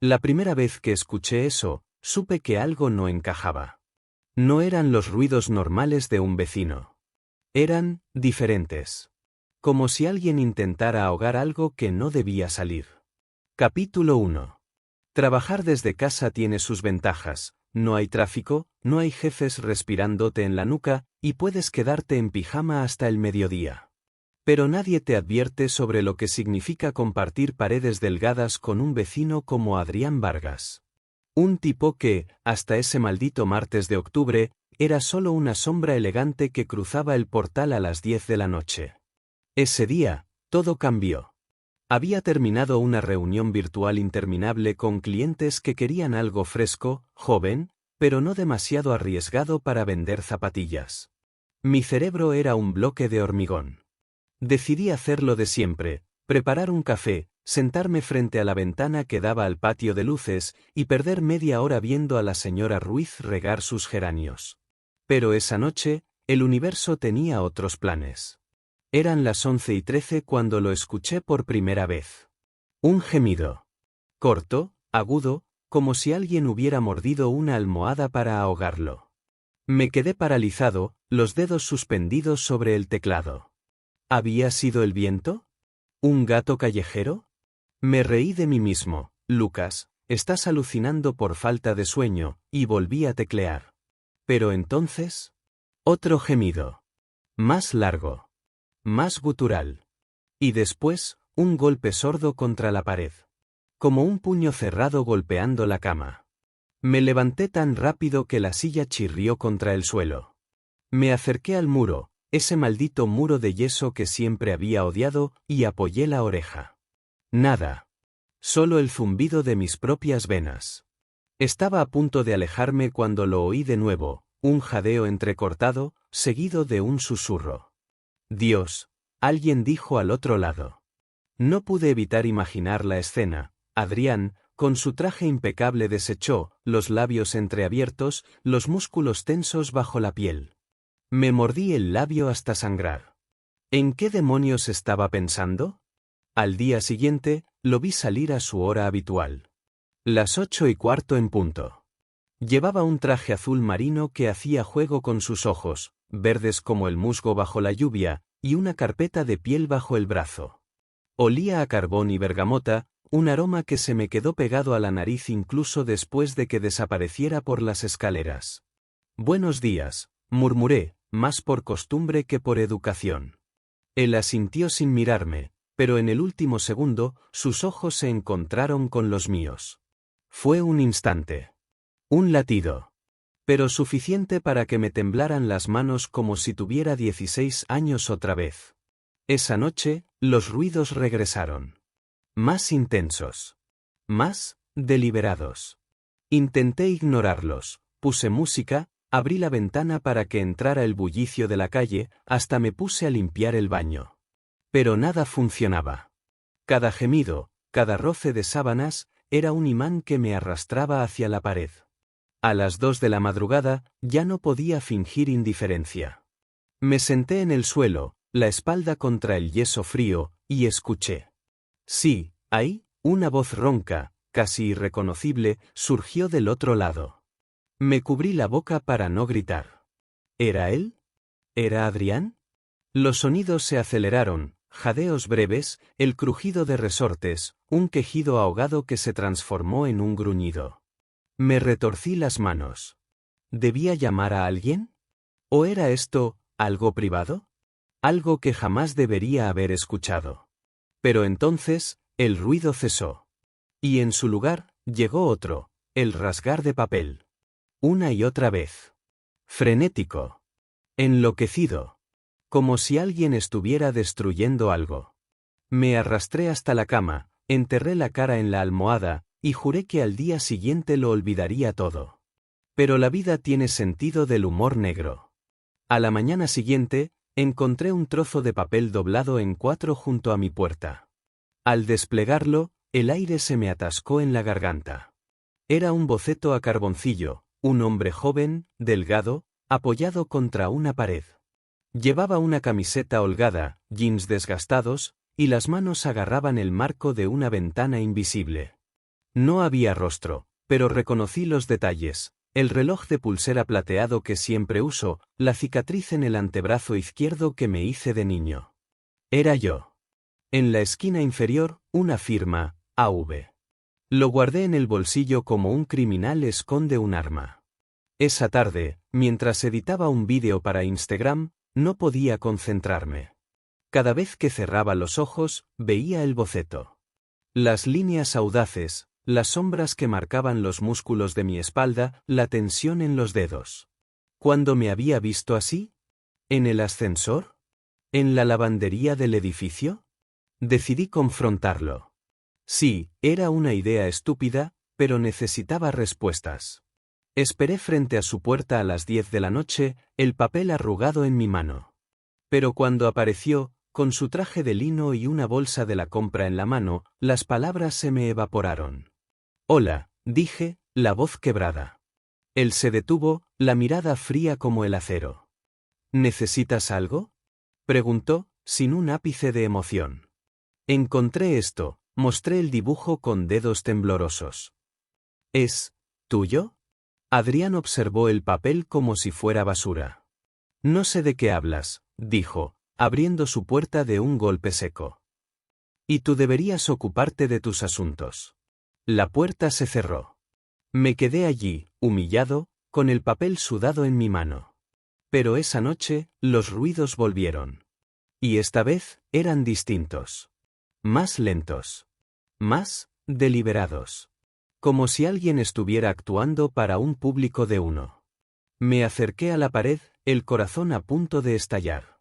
La primera vez que escuché eso, supe que algo no encajaba. No eran los ruidos normales de un vecino. Eran diferentes. Como si alguien intentara ahogar algo que no debía salir. Capítulo 1. Trabajar desde casa tiene sus ventajas. No hay tráfico, no hay jefes respirándote en la nuca, y puedes quedarte en pijama hasta el mediodía. Pero nadie te advierte sobre lo que significa compartir paredes delgadas con un vecino como Adrián Vargas. Un tipo que, hasta ese maldito martes de octubre, era solo una sombra elegante que cruzaba el portal a las 10 de la noche. Ese día, todo cambió. Había terminado una reunión virtual interminable con clientes que querían algo fresco, joven, pero no demasiado arriesgado para vender zapatillas. Mi cerebro era un bloque de hormigón. Decidí hacer lo de siempre, preparar un café, sentarme frente a la ventana que daba al patio de luces y perder media hora viendo a la señora Ruiz regar sus geranios. Pero esa noche, el universo tenía otros planes. Eran las 11:13 cuando lo escuché por primera vez. Un gemido. Corto, agudo, como si alguien hubiera mordido una almohada para ahogarlo. Me quedé paralizado, los dedos suspendidos sobre el teclado. ¿Había sido el viento? ¿Un gato callejero? Me reí de mí mismo. Lucas, estás alucinando por falta de sueño, y volví a teclear. Pero entonces... Otro gemido. Más largo. Más gutural. Y después, un golpe sordo contra la pared. Como un puño cerrado golpeando la cama. Me levanté tan rápido que la silla chirrió contra el suelo. Me acerqué al muro, ese maldito muro de yeso que siempre había odiado, y apoyé la oreja. Nada. Solo el zumbido de mis propias venas. Estaba a punto de alejarme cuando lo oí de nuevo, un jadeo entrecortado, seguido de un susurro. Dios, alguien dijo al otro lado. No pude evitar imaginar la escena. Adrián, con su traje impecable desechó, los labios entreabiertos, los músculos tensos bajo la piel. Me mordí el labio hasta sangrar. ¿En qué demonios estaba pensando? Al día siguiente, lo vi salir a su hora habitual. Las 8:15 en punto. Llevaba un traje azul marino que hacía juego con sus ojos, verdes como el musgo bajo la lluvia, y una carpeta de piel bajo el brazo. Olía a carbón y bergamota, un aroma que se me quedó pegado a la nariz incluso después de que desapareciera por las escaleras. Buenos días, murmuré, más por costumbre que por educación. Él asintió sin mirarme, pero en el último segundo, sus ojos se encontraron con los míos. Fue un instante. Un latido. Pero suficiente para que me temblaran las manos como si tuviera 16 años otra vez. Esa noche, los ruidos regresaron. Más intensos. Más deliberados. Intenté ignorarlos, puse música, abrí la ventana para que entrara el bullicio de la calle, hasta me puse a limpiar el baño. Pero nada funcionaba. Cada gemido, cada roce de sábanas, era un imán que me arrastraba hacia la pared. A las 2 de la madrugada, ya no podía fingir indiferencia. Me senté en el suelo, la espalda contra el yeso frío, y escuché. Sí, ahí, una voz ronca, casi irreconocible, surgió del otro lado. Me cubrí la boca para no gritar. ¿Era él? ¿Era Adrián? Los sonidos se aceleraron, jadeos breves, el crujido de resortes, un quejido ahogado que se transformó en un gruñido. Me retorcí las manos. ¿Debía llamar a alguien? ¿O era esto algo privado? Algo que jamás debería haber escuchado. Pero entonces, el ruido cesó. Y en su lugar, llegó otro, el rasgar de papel. Una y otra vez. Frenético. Enloquecido. Como si alguien estuviera destruyendo algo. Me arrastré hasta la cama, enterré la cara en la almohada, y juré que al día siguiente lo olvidaría todo. Pero la vida tiene sentido del humor negro. A la mañana siguiente, encontré un trozo de papel doblado en 4 junto a mi puerta. Al desplegarlo, el aire se me atascó en la garganta. Era un boceto a carboncillo, un hombre joven, delgado, apoyado contra una pared. Llevaba una camiseta holgada, jeans desgastados, y las manos agarraban el marco de una ventana invisible. No había rostro, pero reconocí los detalles: el reloj de pulsera plateado que siempre uso, la cicatriz en el antebrazo izquierdo que me hice de niño. Era yo. En la esquina inferior, una firma, AV. Lo guardé en el bolsillo como un criminal esconde un arma. Esa tarde, mientras editaba un vídeo para Instagram, no podía concentrarme. Cada vez que cerraba los ojos, veía el boceto. Las líneas audaces, las sombras que marcaban los músculos de mi espalda, la tensión en los dedos. ¿Cuándo me había visto así? ¿En el ascensor? ¿En la lavandería del edificio? Decidí confrontarlo. Sí, era una idea estúpida, pero necesitaba respuestas. Esperé frente a su puerta a las 10 de la noche, el papel arrugado en mi mano. Pero cuando apareció, con su traje de lino y una bolsa de la compra en la mano, las palabras se me evaporaron. «Hola», dije, la voz quebrada. Él se detuvo, la mirada fría como el acero. «¿Necesitas algo?», preguntó, sin un ápice de emoción. «Encontré esto», mostré el dibujo con dedos temblorosos. «¿Es tuyo?». Adrián observó el papel como si fuera basura. «No sé de qué hablas», dijo, abriendo su puerta de un golpe seco. «Y tú deberías ocuparte de tus asuntos». La puerta se cerró. Me quedé allí, humillado, con el papel sudado en mi mano. Pero esa noche, los ruidos volvieron. Y esta vez, eran distintos. Más lentos. Más deliberados. Como si alguien estuviera actuando para un público de uno. Me acerqué a la pared, el corazón a punto de estallar.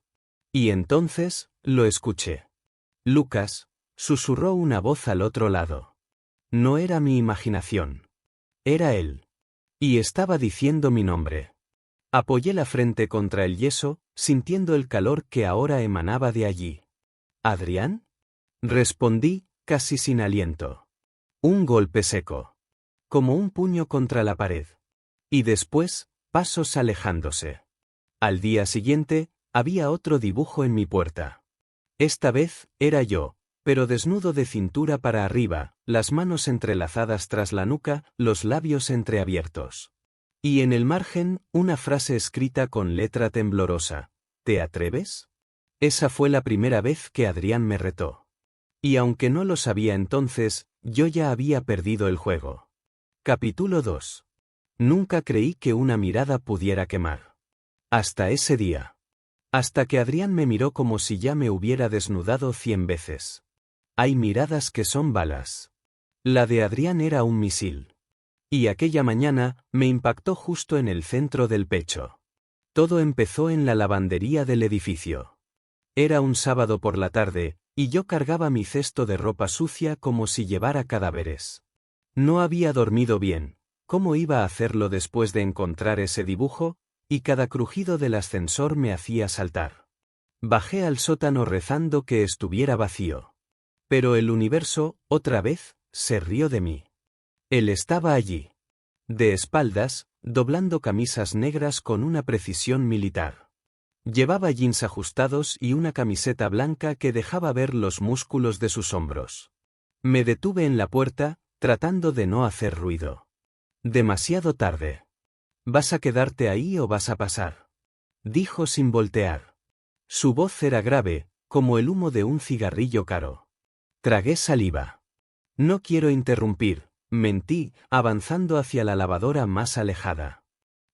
Y entonces, lo escuché. «Lucas», susurró una voz al otro lado. No era mi imaginación. Era él. Y estaba diciendo mi nombre. Apoyé la frente contra el yeso, sintiendo el calor que ahora emanaba de allí. «¿Adrián?», respondí, casi sin aliento. Un golpe seco. Como un puño contra la pared. Y después, pasos alejándose. Al día siguiente, había otro dibujo en mi puerta. Esta vez, era yo, pero desnudo de cintura para arriba, las manos entrelazadas tras la nuca, los labios entreabiertos. Y en el margen, una frase escrita con letra temblorosa: «¿Te atreves?». Esa fue la primera vez que Adrián me retó. Y aunque no lo sabía entonces, yo ya había perdido el juego. Capítulo 2. Nunca creí que una mirada pudiera quemar. Hasta ese día. Hasta que Adrián me miró como si ya me hubiera desnudado 100 veces. Hay miradas que son balas. La de Adrián era un misil. Y aquella mañana, me impactó justo en el centro del pecho. Todo empezó en la lavandería del edificio. Era un sábado por la tarde, y yo cargaba mi cesto de ropa sucia como si llevara cadáveres. No había dormido bien. ¿Cómo iba a hacerlo después de encontrar ese dibujo? Y cada crujido del ascensor me hacía saltar. Bajé al sótano rezando que estuviera vacío. Pero el universo, otra vez, se rió de mí. Él estaba allí. De espaldas, doblando camisas negras con una precisión militar. Llevaba jeans ajustados y una camiseta blanca que dejaba ver los músculos de sus hombros. Me detuve en la puerta, tratando de no hacer ruido. Demasiado tarde. «¿Vas a quedarte ahí o vas a pasar?», dijo sin voltear. Su voz era grave, como el humo de un cigarrillo caro. Tragué saliva. «No quiero interrumpir», mentí, avanzando hacia la lavadora más alejada.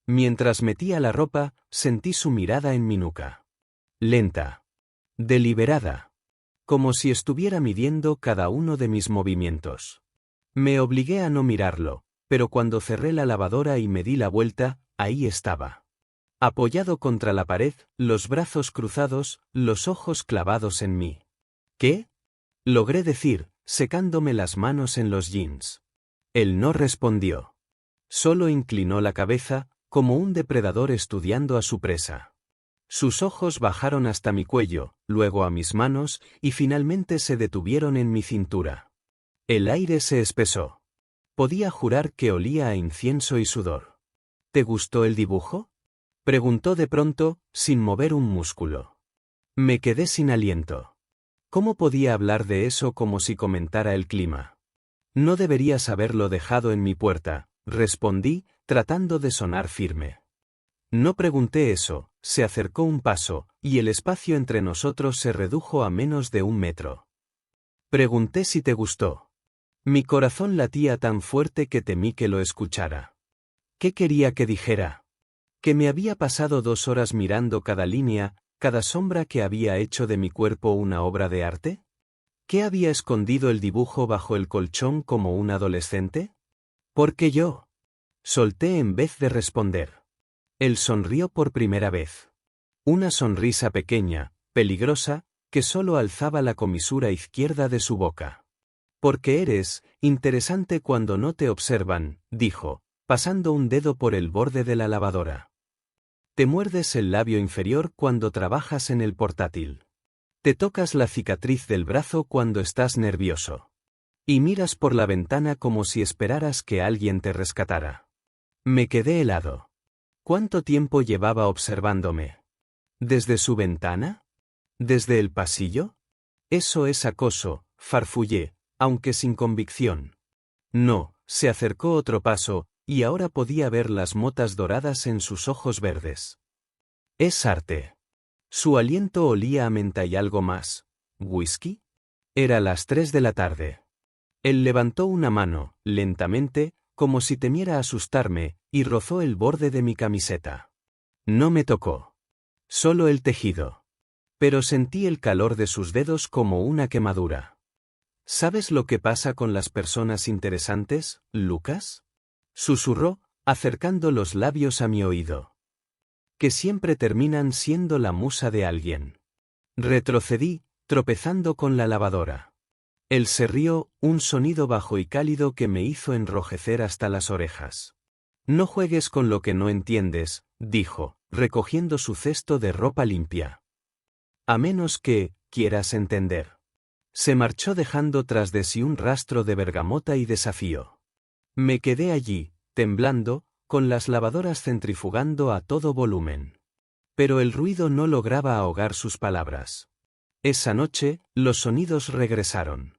Mientras metía la ropa, sentí su mirada en mi nuca. Lenta. Deliberada. Como si estuviera midiendo cada uno de mis movimientos. Me obligué a no mirarlo, pero cuando cerré la lavadora y me di la vuelta, ahí estaba. Apoyado contra la pared, los brazos cruzados, los ojos clavados en mí. «¿Qué?», logré decir, secándome las manos en los jeans. Él no respondió. Solo inclinó la cabeza, como un depredador estudiando a su presa. Sus ojos bajaron hasta mi cuello, luego a mis manos, y finalmente se detuvieron en mi cintura. El aire se espesó. Podía jurar que olía a incienso y sudor. «¿Te gustó el dibujo?», preguntó de pronto, sin mover un músculo. Me quedé sin aliento. ¿Cómo podía hablar de eso como si comentara el clima? No deberías haberlo dejado en mi puerta, respondí, tratando de sonar firme. No pregunté eso, se acercó un paso, y el espacio entre nosotros se redujo a menos de 1 metro. Pregunté si te gustó. Mi corazón latía tan fuerte que temí que lo escuchara. ¿Qué quería que dijera? Que me había pasado 2 horas mirando cada línea, cada sombra que había hecho de mi cuerpo una obra de arte. ¿Qué había escondido el dibujo bajo el colchón como un adolescente? Porque yo. Solté en vez de responder. Él sonrió por primera vez. Una sonrisa pequeña, peligrosa, que solo alzaba la comisura izquierda de su boca. Porque eres interesante cuando no te observan, dijo, pasando un dedo por el borde de la lavadora. Te muerdes el labio inferior cuando trabajas en el portátil. Te tocas la cicatriz del brazo cuando estás nervioso. Y miras por la ventana como si esperaras que alguien te rescatara. Me quedé helado. ¿Cuánto tiempo llevaba observándome? ¿Desde su ventana? ¿Desde el pasillo? Eso es acoso, farfullé, aunque sin convicción. No, se acercó otro paso, y ahora podía ver las motas doradas en sus ojos verdes. Es arte. Su aliento olía a menta y algo más. ¿Whisky? Era las 3 de la tarde. Él levantó una mano, lentamente, como si temiera asustarme, y rozó el borde de mi camiseta. No me tocó. Solo el tejido. Pero sentí el calor de sus dedos como una quemadura. ¿Sabes lo que pasa con las personas interesantes, Lucas? Susurró, acercando los labios a mi oído. Que siempre terminan siendo la musa de alguien. Retrocedí, tropezando con la lavadora. Él se rió, un sonido bajo y cálido que me hizo enrojecer hasta las orejas. No juegues con lo que no entiendes, dijo, recogiendo su cesto de ropa limpia. A menos que quieras entender. Se marchó dejando tras de sí un rastro de bergamota y desafío. Me quedé allí, temblando, con las lavadoras centrifugando a todo volumen. Pero el ruido no lograba ahogar sus palabras. Esa noche, los sonidos regresaron.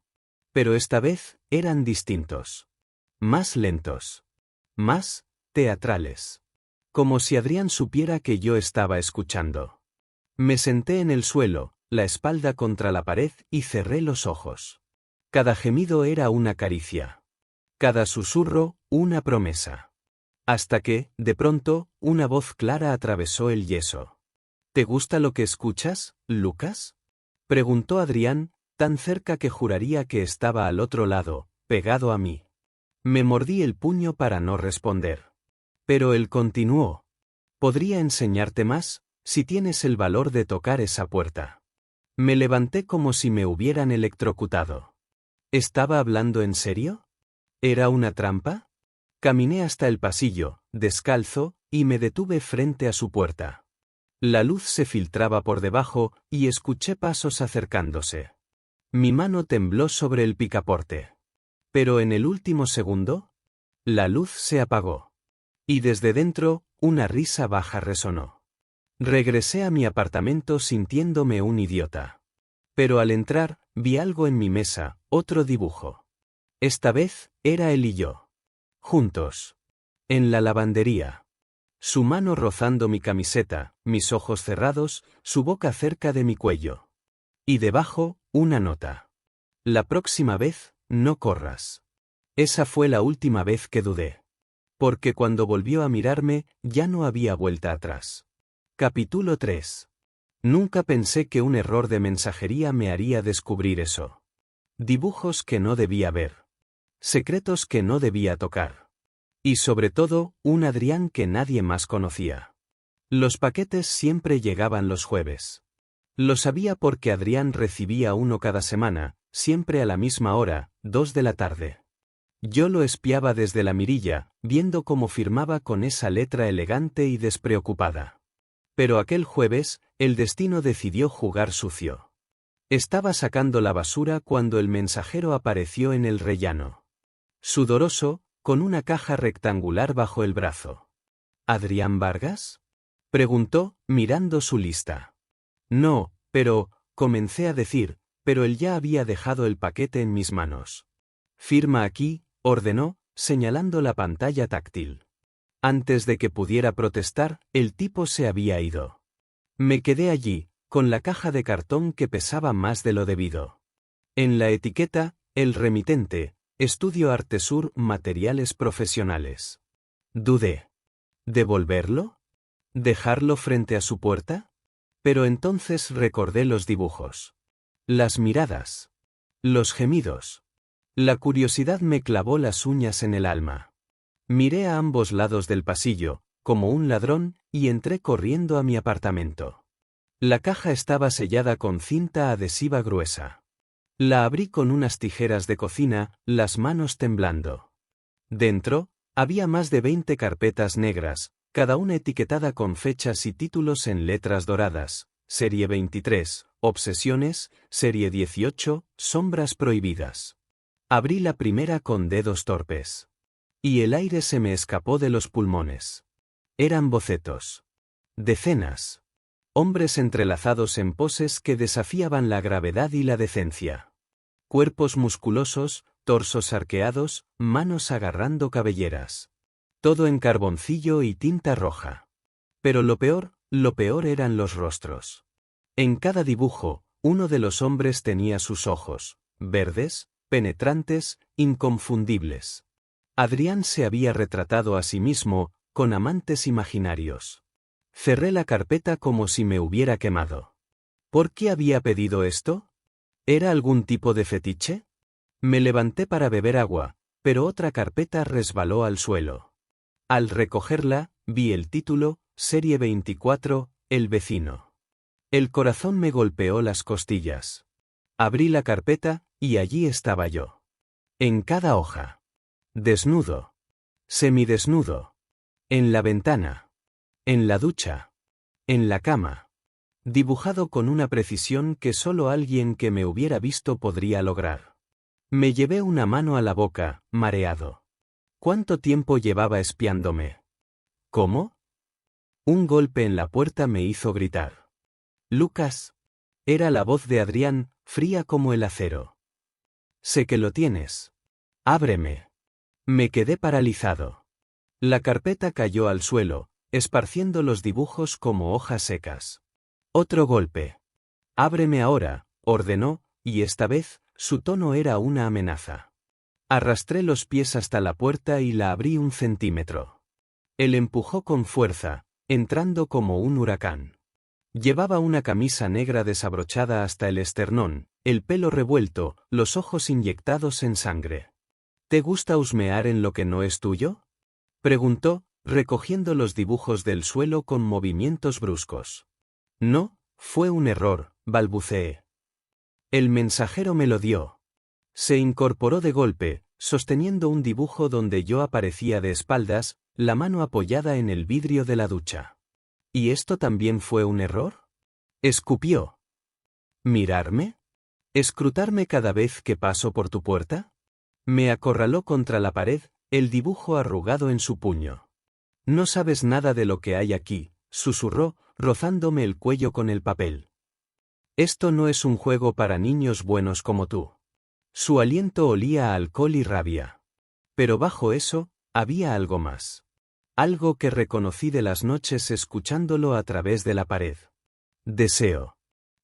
Pero esta vez, eran distintos. Más lentos. Más teatrales. Como si Adrián supiera que yo estaba escuchando. Me senté en el suelo, la espalda contra la pared y cerré los ojos. Cada gemido era una caricia. Cada susurro, una promesa. Hasta que, de pronto, una voz clara atravesó el yeso. ¿Te gusta lo que escuchas, Lucas? Preguntó Adrián, tan cerca que juraría que estaba al otro lado, pegado a mí. Me mordí el puño para no responder. Pero él continuó. Podría enseñarte más, si tienes el valor de tocar esa puerta. Me levanté como si me hubieran electrocutado. ¿Estaba hablando en serio? ¿Era una trampa? Caminé hasta el pasillo, descalzo, y me detuve frente a su puerta. La luz se filtraba por debajo, y escuché pasos acercándose. Mi mano tembló sobre el picaporte. Pero en el último segundo, la luz se apagó. Y desde dentro, una risa baja resonó. Regresé a mi apartamento sintiéndome un idiota. Pero al entrar, vi algo en mi mesa, otro dibujo. Esta vez, era él y yo. Juntos. En la lavandería. Su mano rozando mi camiseta, mis ojos cerrados, su boca cerca de mi cuello. Y debajo, una nota. La próxima vez, no corras. Esa fue la última vez que dudé. Porque cuando volvió a mirarme, ya no había vuelta atrás. Capítulo 3. Nunca pensé que un error de mensajería me haría descubrir eso. Dibujos que no debía ver. Secretos que no debía tocar. Y sobre todo, un Adrián que nadie más conocía. Los paquetes siempre llegaban los jueves. Lo sabía porque Adrián recibía uno cada semana, siempre a la misma hora, 2 de la tarde. Yo lo espiaba desde la mirilla, viendo cómo firmaba con esa letra elegante y despreocupada. Pero aquel jueves, el destino decidió jugar sucio. Estaba sacando la basura cuando el mensajero apareció en el rellano. Sudoroso, con una caja rectangular bajo el brazo. ¿Adrián Vargas? Preguntó, mirando su lista. No, pero, comencé a decir, pero él ya había dejado el paquete en mis manos. Firma aquí, ordenó, señalando la pantalla táctil. Antes de que pudiera protestar, el tipo se había ido. Me quedé allí, con la caja de cartón que pesaba más de lo debido. En la etiqueta, el remitente, Estudio Artesur Materiales Profesionales. Dudé. ¿Devolverlo? ¿Dejarlo frente a su puerta? Pero entonces recordé los dibujos. Las miradas. Los gemidos. La curiosidad me clavó las uñas en el alma. Miré a ambos lados del pasillo, como un ladrón, y entré corriendo a mi apartamento. La caja estaba sellada con cinta adhesiva gruesa. La abrí con unas tijeras de cocina, las manos temblando. Dentro, había más de 20 carpetas negras, cada una etiquetada con fechas y títulos en letras doradas. Serie 23, Obsesiones, Serie 18, Sombras prohibidas. Abrí la primera con dedos torpes. Y el aire se me escapó de los pulmones. Eran bocetos. Decenas. Hombres entrelazados en poses que desafiaban la gravedad y la decencia. Cuerpos musculosos, torsos arqueados, manos agarrando cabelleras. Todo en carboncillo y tinta roja. Pero lo peor eran los rostros. En cada dibujo, uno de los hombres tenía sus ojos, verdes, penetrantes, inconfundibles. Adrián se había retratado a sí mismo, con amantes imaginarios. Cerré la carpeta como si me hubiera quemado. ¿Por qué había pedido esto? ¿Era algún tipo de fetiche? Me levanté para beber agua, pero otra carpeta resbaló al suelo. Al recogerla, vi el título, Serie 24, El vecino. El corazón me golpeó las costillas. Abrí la carpeta, y allí estaba yo. En cada hoja. Desnudo. Semidesnudo. En la ventana. En la ducha. En la cama. Dibujado con una precisión que solo alguien que me hubiera visto podría lograr. Me llevé una mano a la boca, mareado. ¿Cuánto tiempo llevaba espiándome? ¿Cómo? Un golpe en la puerta me hizo gritar. Lucas. Era la voz de Adrián, fría como el acero. Sé que lo tienes. Ábreme. Me quedé paralizado. La carpeta cayó al suelo, esparciendo los dibujos como hojas secas. Otro golpe. Ábreme ahora, ordenó, y esta vez, su tono era una amenaza. Arrastré los pies hasta la puerta y la abrí 1 centímetro. Él empujó con fuerza, entrando como un huracán. Llevaba una camisa negra desabrochada hasta el esternón, el pelo revuelto, los ojos inyectados en sangre. ¿Te gusta husmear en lo que no es tuyo? Preguntó, recogiendo los dibujos del suelo con movimientos bruscos. No, fue un error, balbuceé. El mensajero me lo dio. Se incorporó de golpe, sosteniendo un dibujo donde yo aparecía de espaldas, la mano apoyada en el vidrio de la ducha. ¿Y esto también fue un error? Escupió. ¿Mirarme? ¿Escrutarme cada vez que paso por tu puerta? Me acorraló contra la pared, el dibujo arrugado en su puño. No sabes nada de lo que hay aquí, susurró, rozándome el cuello con el papel. Esto no es un juego para niños buenos como tú. Su aliento olía a alcohol y rabia. Pero bajo eso, había algo más. Algo que reconocí de las noches escuchándolo a través de la pared. Deseo.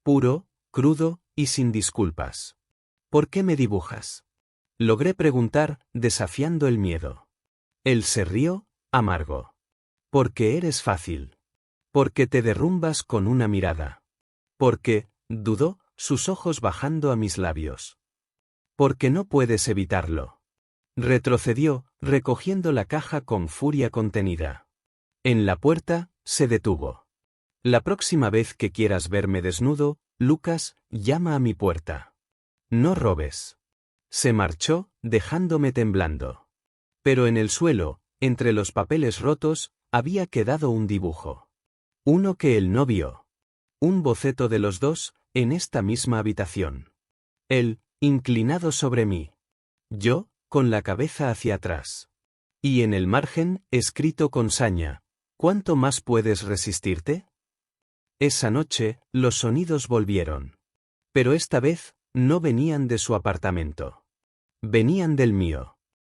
Puro, crudo, y sin disculpas. ¿Por qué me dibujas? Logré preguntar, desafiando el miedo. Él se rió, amargo. Porque eres fácil. Porque te derrumbas con una mirada. Porque, dudó, sus ojos bajando a mis labios. Porque no puedes evitarlo. Retrocedió, recogiendo la caja con furia contenida. En la puerta, se detuvo. La próxima vez que quieras verme desnudo, Lucas, llama a mi puerta. No robes. Se marchó, dejándome temblando. Pero en el suelo, entre los papeles rotos, había quedado un dibujo. Uno que él no vio. Un boceto de los dos, en esta misma habitación. Él, inclinado sobre mí. Yo, con la cabeza hacia atrás. Y en el margen, escrito con saña, ¿cuánto más puedes resistirte? Esa noche, los sonidos volvieron. Pero esta vez, no venían de su apartamento. Venían del mío.